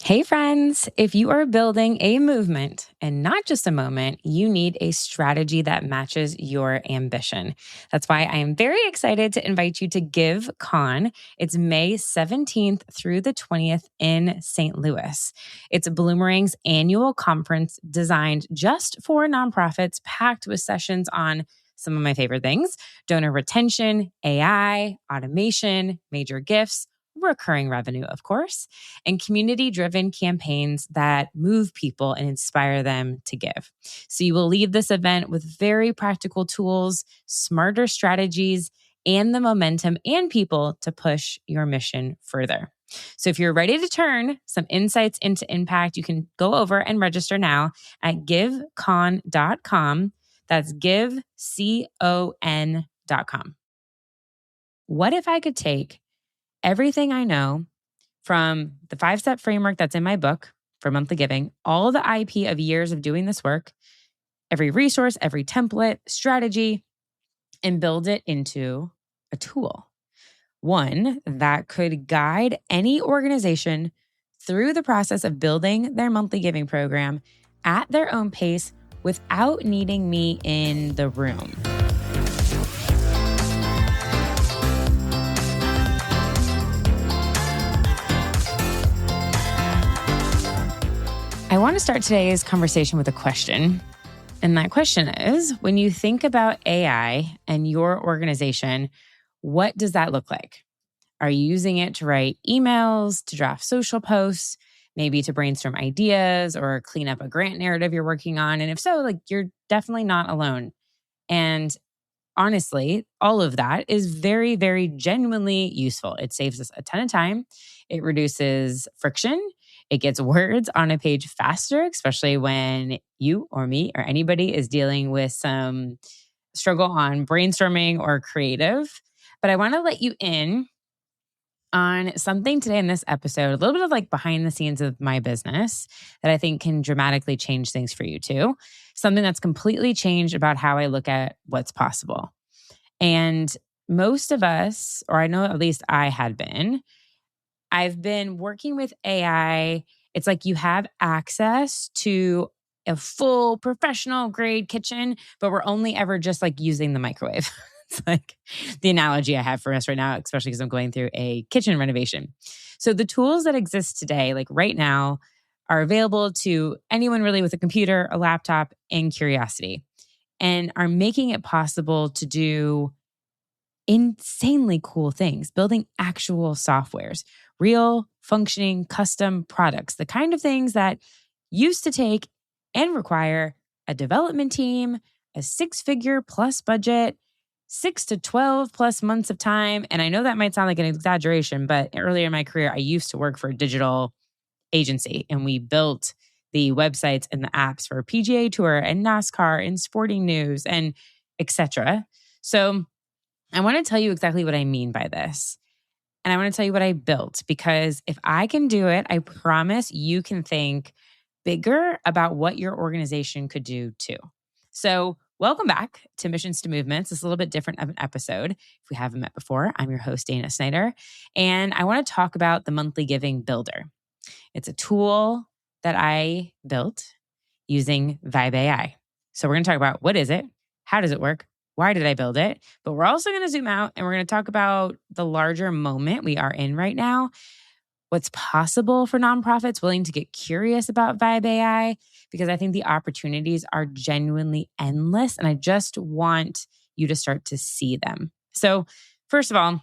Hey friends, if you are building a movement and not just a moment, you need a strategy that matches your ambition. That's why I am very excited to invite you to GiveCon. It's May 17th through the 20th in St. Louis. It's Bloomerang's annual conference designed just for nonprofits, packed with sessions on some of my favorite things: donor retention, AI, automation, major gifts, recurring revenue, of course, and community-driven campaigns that move people and inspire them to give. So you will leave this event with very practical tools, smarter strategies, and the momentum and people to push your mission further. So if you're ready to turn some insights into impact, you can go over and register now at givecon.com. That's givecon.com. What if I could take everything I know from the 5-step framework that's in my book for monthly giving, all the IP of years of doing this work, every resource, every template, strategy, and build it into a tool? One that could guide any organization through the process of building their monthly giving program at their own pace without needing me in the room. I want to start today's conversation with a question. And that question is, when you think about AI and your organization, what does that look like? Are you using it to write emails, to draft social posts, maybe to brainstorm ideas or clean up a grant narrative you're working on? And if so, you're definitely not alone. And honestly, all of that is very, very genuinely useful. It saves us a ton of time. It reduces friction. It gets words on a page faster, especially when you or me or anybody is dealing with some struggle on brainstorming or creative. But I want to let you in on something today in this episode, a little bit of behind the scenes of my business that I think can dramatically change things for you too. Something that's completely changed about how I look at what's possible. And most of us, or I know at least I've been working with AI. It's like you have access to a full professional grade kitchen, but we're only ever just using the microwave. It's like the analogy I have for us right now, especially because I'm going through a kitchen renovation. So the tools that exist today, right now, are available to anyone really with a computer, a laptop, and curiosity, and are making it possible to do insanely cool things, building actual softwares, real functioning custom products, the kind of things that used to take and require a development team, a 6-figure plus budget, 6 to 12 plus months of time. And I know that might sound like an exaggeration, but earlier in my career, I used to work for a digital agency, and we built the websites and the apps for PGA Tour and NASCAR and sporting news and etc. So I want to tell you exactly what I mean by this. And I want to tell you what I built, because if I can do it, I promise you can think bigger about what your organization could do too. So welcome back to Missions to Movements. It's a little bit different of an episode. If we haven't met before, I'm your host, Dana Snyder, and I want to talk about the Monthly Giving Builder. It's a tool that I built using Vibe AI. So we're going to talk about what is it, how does it work, why did I build it? But we're also going to zoom out and we're going to talk about the larger moment we are in right now, what's possible for nonprofits willing to get curious about Vibe AI, because I think the opportunities are genuinely endless and I just want you to start to see them. So first of all,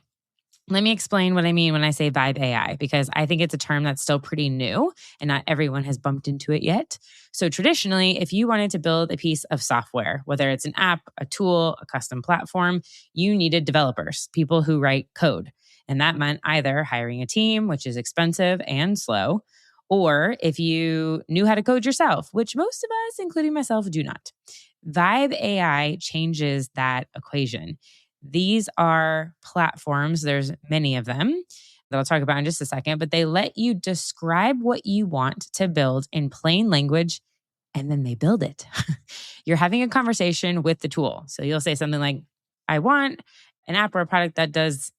let me explain what I mean when I say Vibe AI, because I think it's a term that's still pretty new and not everyone has bumped into it yet. So traditionally, if you wanted to build a piece of software, whether it's an app, a tool, a custom platform, you needed developers, people who write code. And that meant either hiring a team, which is expensive and slow, or if you knew how to code yourself, which most of us, including myself, do not. Vibe AI changes that equation. These are platforms, there's many of them that I'll talk about in just a second, but they let you describe what you want to build in plain language, and then they build it. You're having a conversation with the tool. So you'll say something like, I want an app or a product that does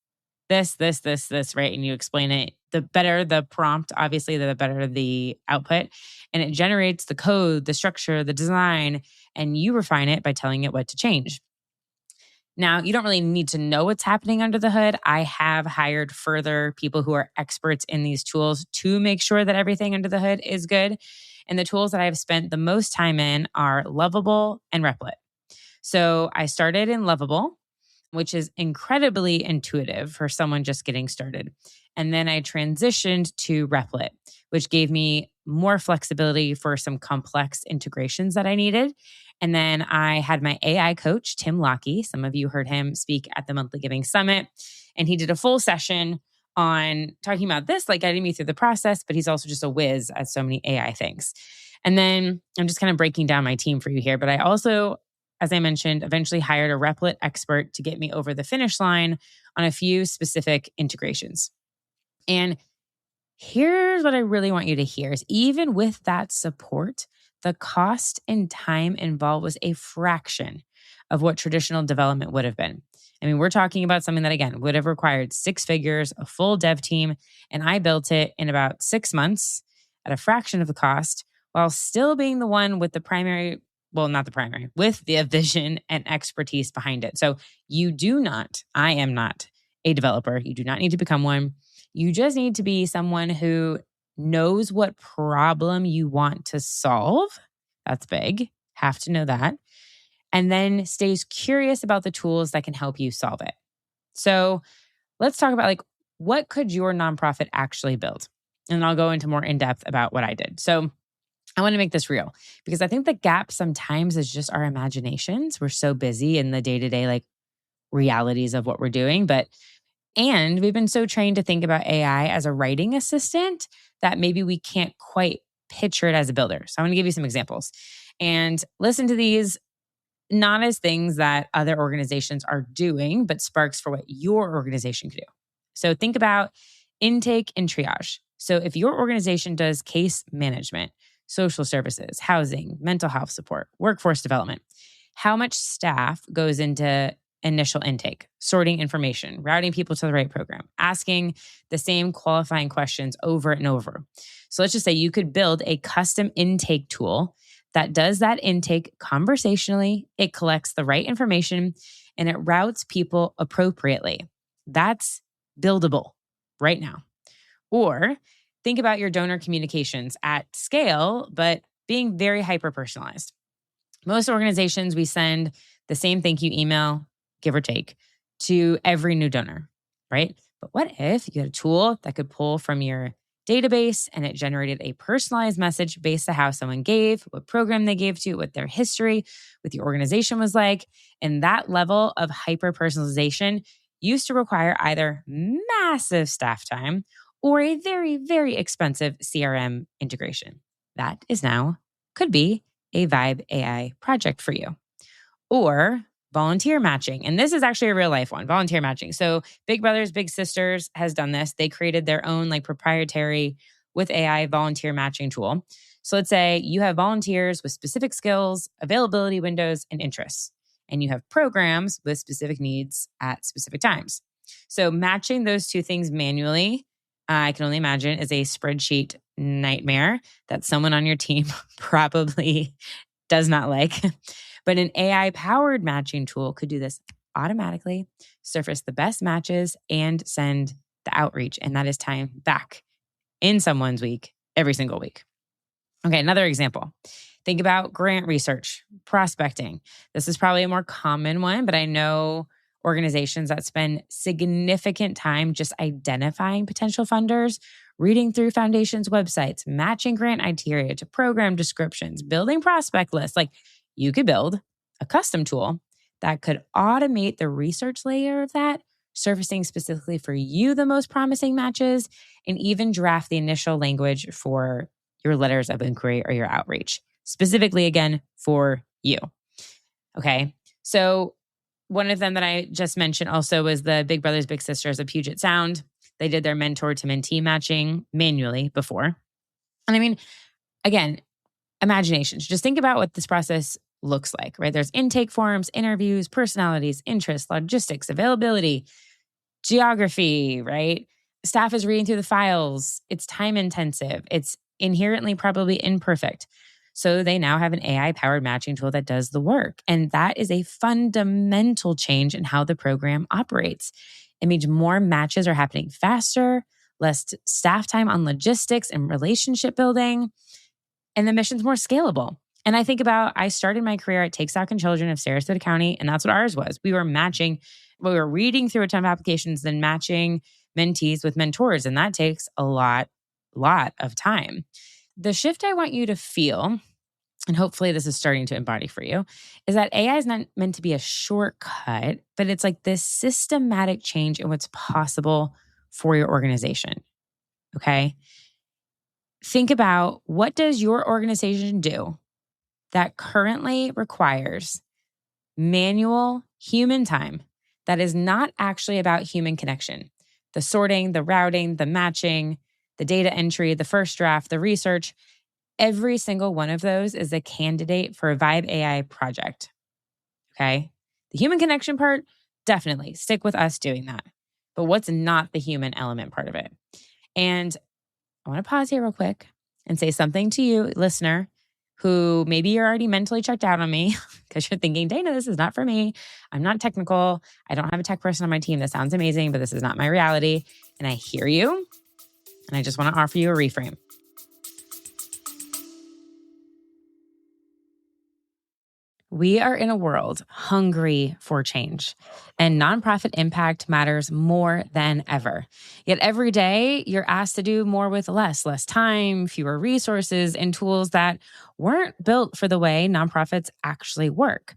this, right? And you explain it, the better the prompt, obviously, the better the output. And it generates the code, the structure, the design, and you refine it by telling it what to change. Now, you don't really need to know what's happening under the hood. I have hired further people who are experts in these tools to make sure that everything under the hood is good. And the tools that I've spent the most time in are Lovable and Replit. So I started in Lovable, which is incredibly intuitive for someone just getting started. And then I transitioned to Replit, which gave me more flexibility for some complex integrations that I needed. And then I had my AI coach, Tim Lockey. Some of you heard him speak at the Monthly Giving Summit. And he did a full session on talking about this, like guiding me through the process, but he's also just a whiz at so many AI things. And then I'm just kind of breaking down my team for you here. But I also, as I mentioned, eventually hired a Replit expert to get me over the finish line on a few specific integrations. And here's what I really want you to hear is even with that support, the cost and time involved was a fraction of what traditional development would have been. I mean, we're talking about something that, again, would have required 6 figures, a full dev team, and I built it in about 6 months at a fraction of the cost while still being the one with the primary, well, not the primary, with the vision and expertise behind it. So I am not a developer. You do not need to become one. You just need to be someone who knows what problem you want to solve. That's big. Have to know that. And then stays curious about the tools that can help you solve it. So let's talk about like, what could your nonprofit actually build? And I'll go into more in depth about what I did. So I want to make this real because I think the gap sometimes is just our imaginations. We're so busy in the day-to-day like realities of what we're doing, and we've been so trained to think about AI as a writing assistant that maybe we can't quite picture it as a builder. So I'm going to give you some examples and listen to these not as things that other organizations are doing, but sparks for what your organization could do. So think about intake and triage. So if your organization does case management, social services, housing, mental health support, workforce development, how much staff goes into initial intake, sorting information, routing people to the right program, asking the same qualifying questions over and over. So let's just say you could build a custom intake tool that does that intake conversationally. It collects the right information and it routes people appropriately. That's buildable right now. Or think about your donor communications at scale, but being very hyper-personalized. Most organizations, we send the same thank you email, give or take, to every new donor, right? But what if you had a tool that could pull from your database and it generated a personalized message based on how someone gave, what program they gave to, what their history with your organization was like? And that level of hyper-personalization used to require either massive staff time or a very, very expensive CRM integration. That is now, could be, a Vibe AI project for you. Or volunteer matching. And this is actually a real life one, volunteer matching. So Big Brothers Big Sisters has done this. They created their own like proprietary with AI volunteer matching tool. So let's say you have volunteers with specific skills, availability windows, and interests. And you have programs with specific needs at specific times. So matching those two things manually, I can only imagine, is a spreadsheet nightmare that someone on your team probably does not like. But an AI-powered matching tool could do this automatically, surface the best matches, and send the outreach. And that is time back in someone's week every single week. Okay, another example. Think about grant research, prospecting. This is probably a more common one, but I know organizations that spend significant time just identifying potential funders, reading through foundations' websites, matching grant criteria to program descriptions, building prospect lists. Like, you could build a custom tool that could automate the research layer of that, surfacing specifically for you the most promising matches, and even draft the initial language for your letters of inquiry or your outreach, specifically, again, for you. Okay, so one of them that I just mentioned also was the Big Brothers Big Sisters of Puget Sound. They did their mentor to mentee matching manually before. And I mean, again, imaginations. Just think about what this process looks like, right? There's intake forms, interviews, personalities, interests, logistics, availability. geography, right? Staff is reading through the files. It's time intensive. It's inherently probably imperfect. So they now have an AI powered matching tool that does the work. And that is a fundamental change in how the program operates. It means more matches are happening faster, less staff time on logistics and relationship building, and the mission's more scalable. And I think about, I started my career at Take Stock and Children of Sarasota County, and that's what ours was. We were reading through a ton of applications, then matching mentees with mentors, and that takes a lot of time. The shift I want you to feel, and hopefully this is starting to embody for you, is that AI is not meant to be a shortcut, but it's like this systematic change in what's possible for your organization. Okay? Think about, what does your organization do that currently requires manual human time that is not actually about human connection? The sorting, the routing, the matching, the data entry, the first draft, the research, every single one of those is a candidate for a Vibe AI project. Okay? The human connection part, definitely stick with us doing that. But what's not the human element part of it? And I want to pause here real quick and say something to you, listener, who maybe you're already mentally checked out on me because you're thinking, Dana, this is not for me. I'm not technical. I don't have a tech person on my team. That sounds amazing, but this is not my reality. And I hear you. And I just want to offer you a reframe. We are in a world hungry for change, and nonprofit impact matters more than ever. Yet every day, you're asked to do more with less time, fewer resources, and tools that weren't built for the way nonprofits actually work.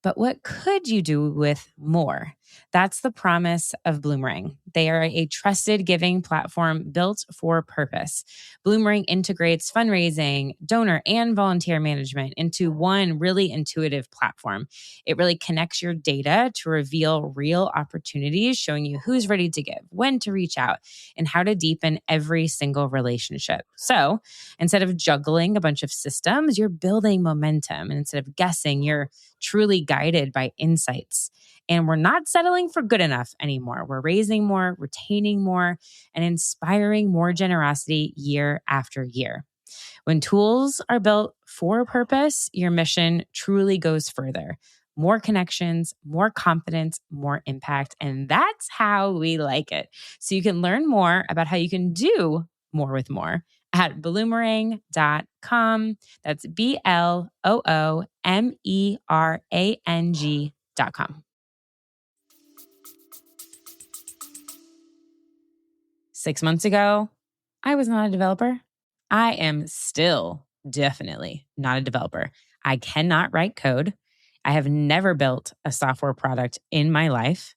But what could you do with more? That's the promise of Bloomerang. They are a trusted giving platform built for purpose. Bloomerang integrates fundraising, donor, and volunteer management into one really intuitive platform. It really connects your data to reveal real opportunities, showing you who's ready to give, when to reach out, and how to deepen every single relationship. So instead of juggling a bunch of systems, you're building momentum. And instead of guessing, you're truly guided by insights. And we're not settling for good enough anymore. We're raising more, retaining more, and inspiring more generosity year after year. When tools are built for a purpose, your mission truly goes further. More connections, more confidence, more impact. And that's how we like it. So you can learn more about how you can do more with more at bloomerang.com. That's BLOOMERANG.com. 6 months ago, I was not a developer. I am still definitely not a developer. I cannot write code. I have never built a software product in my life.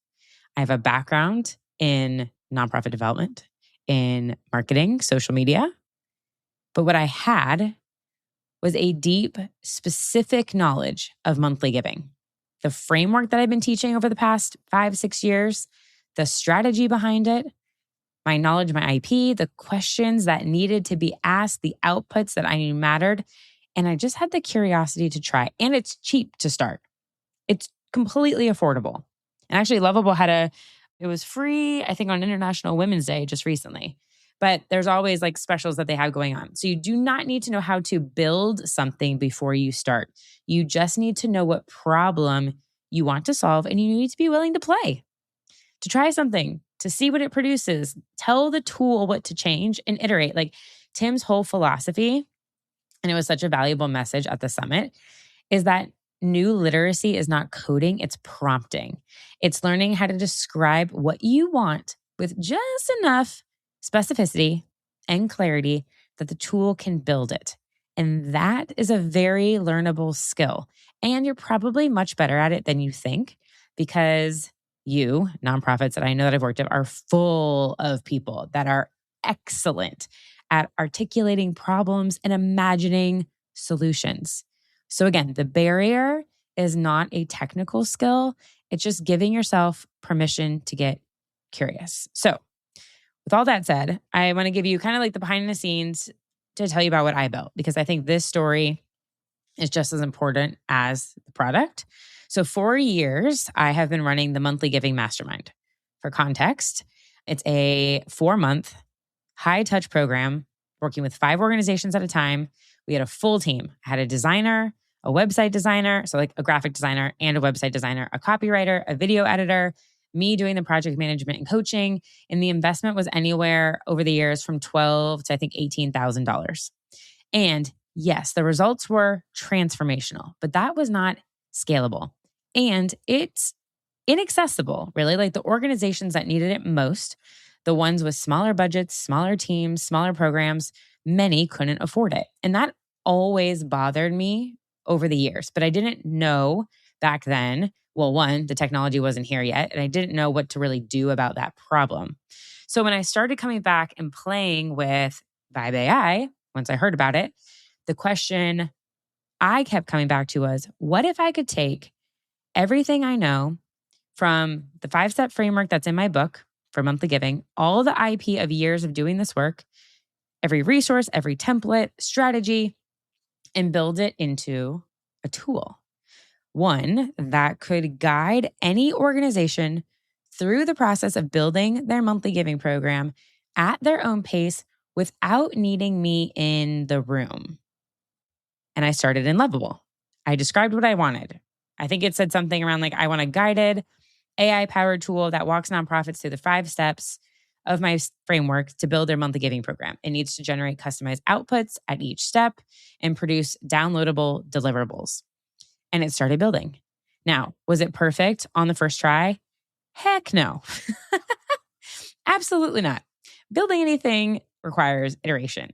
I have a background in nonprofit development, in marketing, social media. But what I had was a deep, specific knowledge of monthly giving. The framework that I've been teaching over the past 5-6 years, the strategy behind it, my knowledge, my IP, the questions that needed to be asked, the outputs that I knew mattered. And I just had the curiosity to try. And it's cheap to start. It's completely affordable. And actually, Lovable it was free, I think, on International Women's Day just recently. But there's always like specials that they have going on. So you do not need to know how to build something before you start. You just need to know what problem you want to solve, and you need to be willing to play, to try something, to see what it produces, tell the tool what to change and iterate. Like Tim's whole philosophy, and it was such a valuable message at the summit, is that new literacy is not coding, it's prompting. It's learning how to describe what you want with just enough specificity and clarity that the tool can build it. And that is a very learnable skill. And you're probably much better at it than you think, because you, nonprofits that I know that I've worked at, are full of people that are excellent at articulating problems and imagining solutions. So again, the barrier is not a technical skill. It's just giving yourself permission to get curious. So with all that said, I want to give you kind of like the behind the scenes to tell you about what I built, because I think this story is just as important as the product. So for years, I have been running the Monthly Giving Mastermind. For context, it's a 4-month high-touch program working with 5 organizations at a time. We had a full team. I had a designer, a website designer, so like a graphic designer and a website designer, a copywriter, a video editor, me doing the project management and coaching. And the investment was anywhere over the years from $12,000 to I think $18,000. And yes, the results were transformational, but that was not scalable. And it's inaccessible, really. Like the organizations that needed it most, the ones with smaller budgets, smaller teams, smaller programs, many couldn't afford it. And that always bothered me over the years. But I didn't know back then, well, one, the technology wasn't here yet, and I didn't know what to really do about that problem. So when I started coming back and playing with Vibe AI, once I heard about it, the question I kept coming back to was, what if I could take everything I know from the 5-step framework that's in my book for monthly giving, all the IP of years of doing this work, every resource, every template, strategy, and build it into a tool. One that could guide any organization through the process of building their monthly giving program at their own pace without needing me in the room. And I started in Lovable. I described what I wanted. I think it said something around like, I want a guided AI-powered tool that walks nonprofits through the 5 steps of my framework to build their monthly giving program. It needs to generate customized outputs at each step and produce downloadable deliverables. And it started building. Now, was it perfect on the first try? Heck no. Absolutely not. Building anything requires iteration.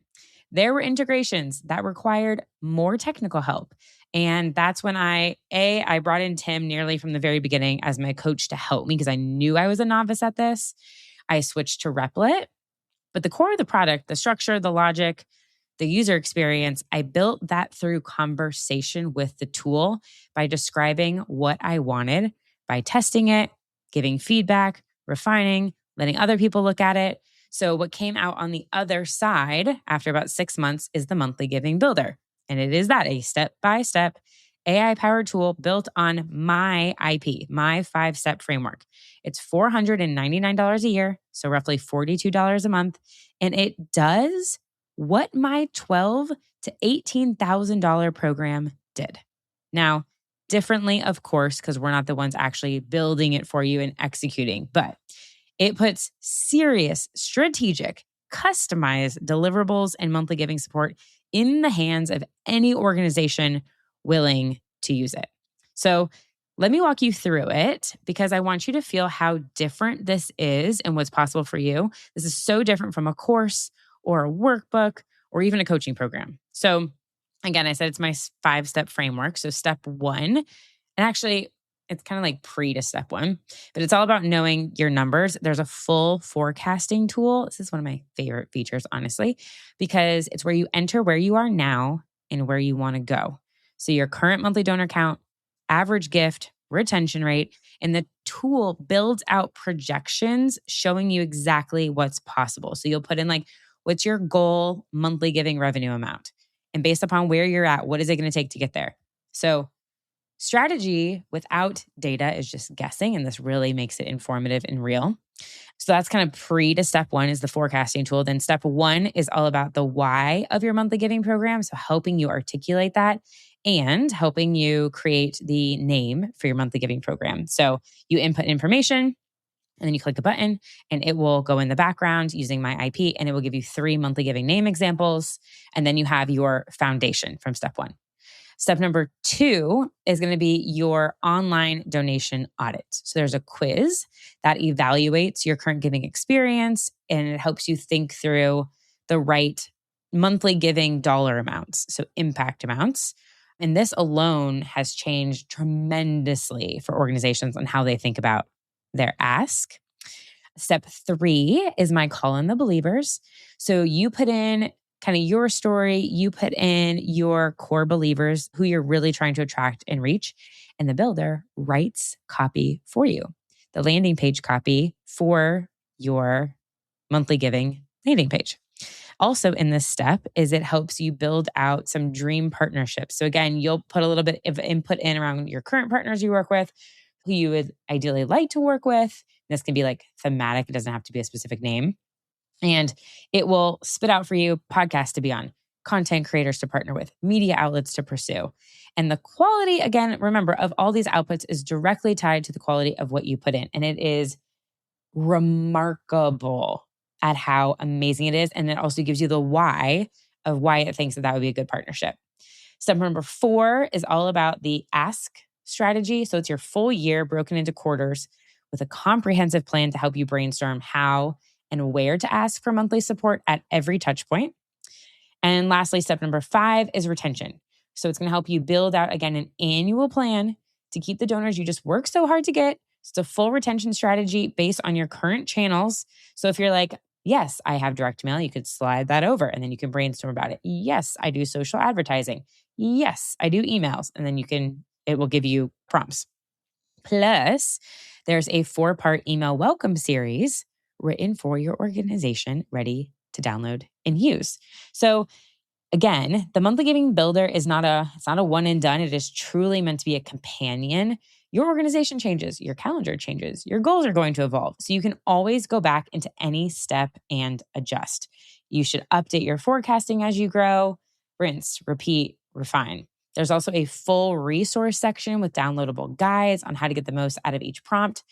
There were integrations that required more technical help. And that's when I brought in Tim nearly from the very beginning as my coach to help me because I knew I was a novice at this. I switched to Replit, but the core of the product, the structure, the logic, the user experience, I built that through conversation with the tool by describing what I wanted, by testing it, giving feedback, refining, letting other people look at it. So what came out on the other side after about 6 months is the Monthly Giving Builder. And it is that, a step-by-step AI-powered tool built on my IP, my 5-step framework. It's $499 a year, so roughly $42 a month. And it does what my $12,000 to $18,000 program did. Now, differently, of course, because we're not the ones actually building it for you and executing, but it puts serious, strategic, customized deliverables and monthly giving support in the hands of any organization willing to use it. So let me walk you through it because I want you to feel how different this is and what's possible for you. This is so different from a course or a workbook or even a coaching program. So again, I said it's my 5-step framework. So step 1, and actually it's kind of like pre to step 1, but it's all about knowing your numbers. There's a full forecasting tool. This is one of my favorite features, honestly, because it's where you enter where you are now and where you want to go. So your current monthly donor count, average gift, retention rate, and the tool builds out projections showing you exactly what's possible. So you'll put in like, what's your goal monthly giving revenue amount? And based upon where you're at, what is it going to take to get there? So strategy without data is just guessing, and this really makes it informative and real. So that's kind of pre to step 1 is the forecasting tool. Then step 1 is all about the why of your monthly giving program. So helping you articulate that and helping you create the name for your monthly giving program. So you input information and then you click a button and it will go in the background using my IP and it will give you 3 monthly giving name examples. And then you have your foundation from step 1. Step number 2 is going to be your online donation audit. So there's a quiz that evaluates your current giving experience and it helps you think through the right monthly giving dollar amounts, so impact amounts. And this alone has changed tremendously for organizations on how they think about their ask. Step 3 is my call in the believers. So you put in kind of your story, you put in your core believers who you're really trying to attract and reach, and the builder writes copy for you, the landing page copy for your monthly giving landing page. Also in this step is it helps you build out some dream partnerships. So again, you'll put a little bit of input in around your current partners you work with, who you would ideally like to work with, This can be like thematic. It doesn't have to be a specific name. And it will spit out for you podcasts to be on, content creators to partner with, media outlets to pursue. And the quality, again, remember, of all these outputs is directly tied to the quality of what you put in. And it is remarkable at how amazing it is. And it also gives you the why of why it thinks that that would be a good partnership. Step number 4 is all about the ask strategy. So it's your full year broken into quarters with a comprehensive plan to help you brainstorm how and where to ask for monthly support at every touch point. And lastly, step number 5 is retention. So it's going to help you build out, again, an annual plan to keep the donors you just work so hard to get. It's a full retention strategy based on your current channels. So if you're like, yes, I have direct mail, you could slide that over and then you can brainstorm about it. Yes, I do social advertising. Yes, I do emails. And then it will give you prompts. Plus, there's a 4-part email welcome series written for your organization, ready to download and use. So again, the Monthly Giving Builder is not a one and done. It is truly meant to be a companion. Your organization changes, your calendar changes, your goals are going to evolve. So you can always go back into any step and adjust. You should update your forecasting as you grow, rinse, repeat, refine. There's also a full resource section with downloadable guides on how to get the most out of each prompt.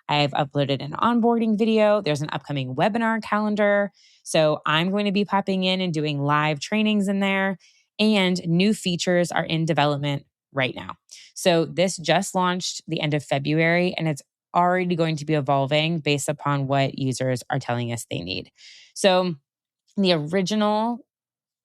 I've uploaded an onboarding video. There's an upcoming webinar calendar. So I'm going to be popping in and doing live trainings in there. And new features are in development right now. So this just launched the end of February, and it's already going to be evolving based upon what users are telling us they need. So the original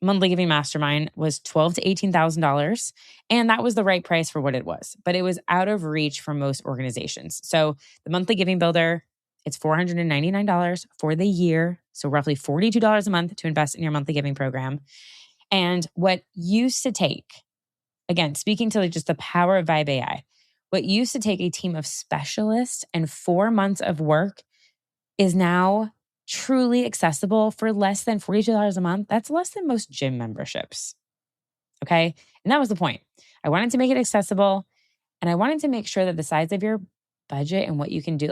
Monthly Giving Mastermind was $12,000 to $18,000. And that was the right price for what it was, but it was out of reach for most organizations. So the Monthly Giving Builder, it's $499 for the year. So roughly $42 a month to invest in your monthly giving program. And what used to take, again, speaking to just the power of Vibe AI, what used to take a team of specialists and 4 months of work is now truly accessible for less than $42 a month. That's less than most gym memberships. Okay. And that was the point. I wanted to make it accessible, and I wanted to make sure that the size of your budget and what you can do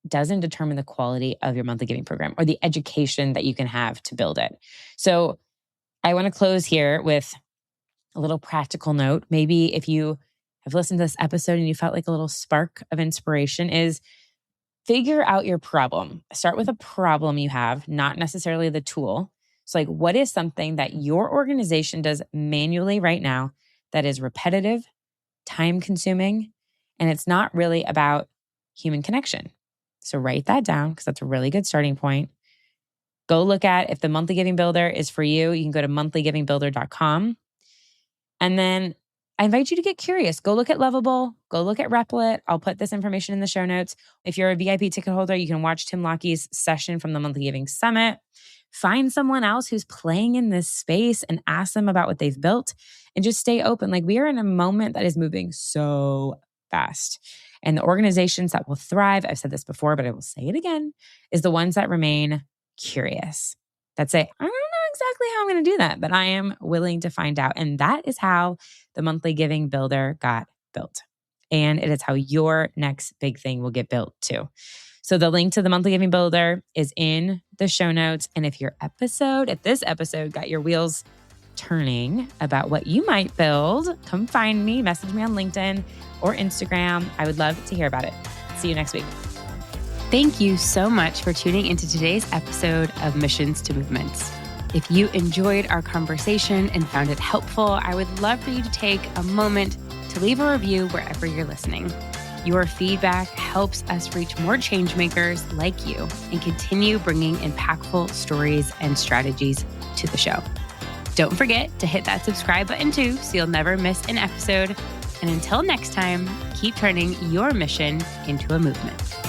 doesn't determine the quality of your monthly giving program or the education that you can have to build it. So I want to close here with a little practical note. Maybe if you have listened to this episode and you felt like a little spark of inspiration, is figure out your problem. Start with a problem you have, not necessarily the tool. So what is something that your organization does manually right now that is repetitive, time consuming, and it's not really about human connection? So write that down, because that's a really good starting point. Go look at if the Monthly Giving Builder is for you. You can go to monthlygivingbuilder.com. And then I invite you to get curious. Go look at Lovable. Go look at Replit. I'll put this information in the show notes. If you're a VIP ticket holder, you can watch Tim Lockey's session from the Monthly Giving Summit. Find someone else who's playing in this space and ask them about what they've built, and just stay open. We are in a moment that is moving so fast. And the organizations that will thrive, I've said this before, but I will say it again, is the ones that remain curious, that say, I don't know exactly how I'm going to do that, but I am willing to find out. And that is how the Monthly Giving Builder got built. And it is how your next big thing will get built too. So the link to the Monthly Giving Builder is in the show notes. And if this episode got your wheels turning about what you might build, come find me, message me on LinkedIn or Instagram. I would love to hear about it. See you next week. Thank you so much for tuning into today's episode of Missions to Movements. If you enjoyed our conversation and found it helpful, I would love for you to take a moment to leave a review wherever you're listening. Your feedback helps us reach more change makers like you and continue bringing impactful stories and strategies to the show. Don't forget to hit that subscribe button too, so you'll never miss an episode. And until next time, keep turning your mission into a movement.